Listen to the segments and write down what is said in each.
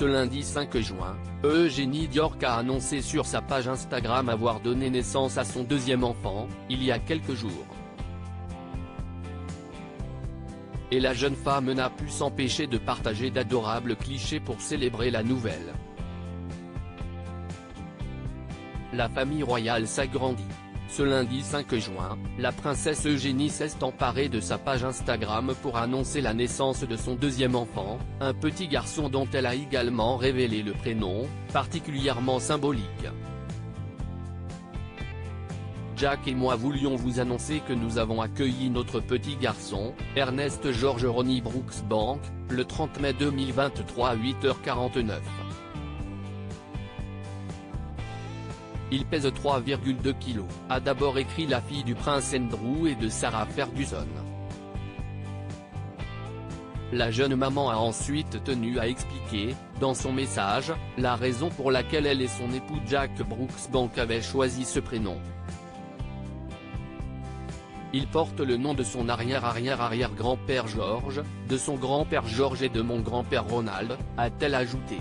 Ce lundi 5 juin, Eugénie Diorc a annoncé sur sa page Instagram avoir donné naissance à son deuxième enfant, il y a quelques jours. Et la jeune femme n'a pu s'empêcher de partager d'adorables clichés pour célébrer la nouvelle. La famille royale s'agrandit. Ce lundi 5 juin, la princesse Eugénie s'est emparée de sa page Instagram pour annoncer la naissance de son deuxième enfant, un petit garçon dont elle a également révélé le prénom, particulièrement symbolique. Jack et moi voulions vous annoncer que nous avons accueilli notre petit garçon, Ernest George Ronnie Brooksbank, le 30 mai 2023 à 8h49. Il pèse 3,2 kg, a d'abord écrit la fille du prince Andrew et de Sarah Ferguson. La jeune maman a ensuite tenu à expliquer, dans son message, la raison pour laquelle elle et son époux Jack Brooksbank avaient choisi ce prénom. Il porte le nom de son arrière-arrière-arrière-grand-père George, de son grand-père George et de mon grand-père Ronald, a-t-elle ajouté.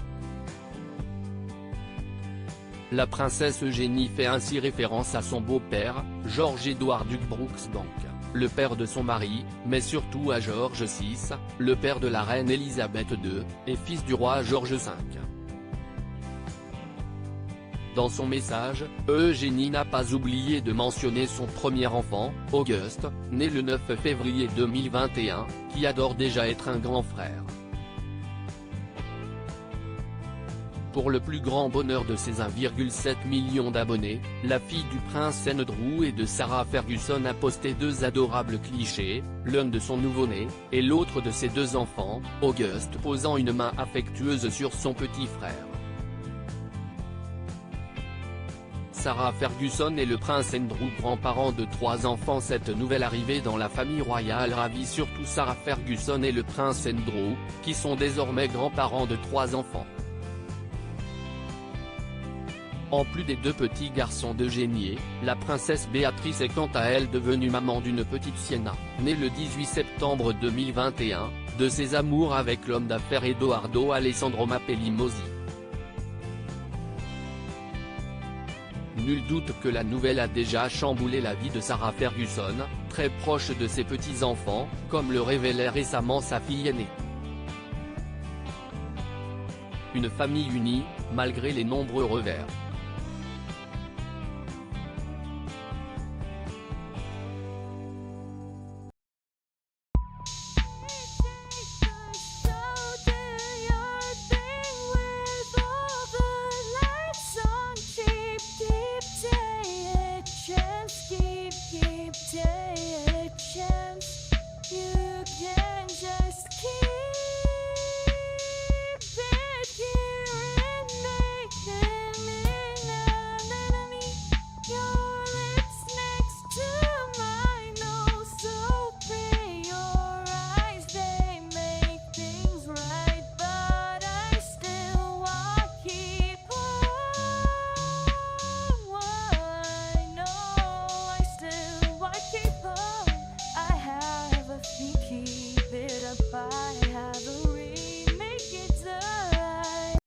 La princesse Eugénie fait ainsi référence à son beau-père, George Edward Duc Brooksbank, le père de son mari, mais surtout à George VI, le père de la reine Elisabeth II, et fils du roi George V. Dans son message, Eugénie n'a pas oublié de mentionner son premier enfant, Auguste, né le 9 février 2021, qui adore déjà être un grand frère. Pour le plus grand bonheur de ses 1,7 million d'abonnés, la fille du prince Andrew et de Sarah Ferguson a posté deux adorables clichés, l'un de son nouveau-né, et l'autre de ses deux enfants, Auguste posant une main affectueuse sur son petit frère. Sarah Ferguson et le prince Andrew, grands-parents de 3 enfants. Cette nouvelle arrivée dans la famille royale ravit surtout Sarah Ferguson et le prince Andrew, qui sont désormais grands-parents de 3 enfants. En plus des 2 petits garçons d'Eugénie, la princesse Béatrice est quant à elle devenue maman d'une petite Sienna, née le 18 septembre 2021, de ses amours avec l'homme d'affaires Edoardo Alessandro Mapelli Mozzi. Nul doute que la nouvelle a déjà chamboulé la vie de Sarah Ferguson, très proche de ses petits-enfants, comme le révélait récemment sa fille aînée. Une famille unie, malgré les nombreux revers.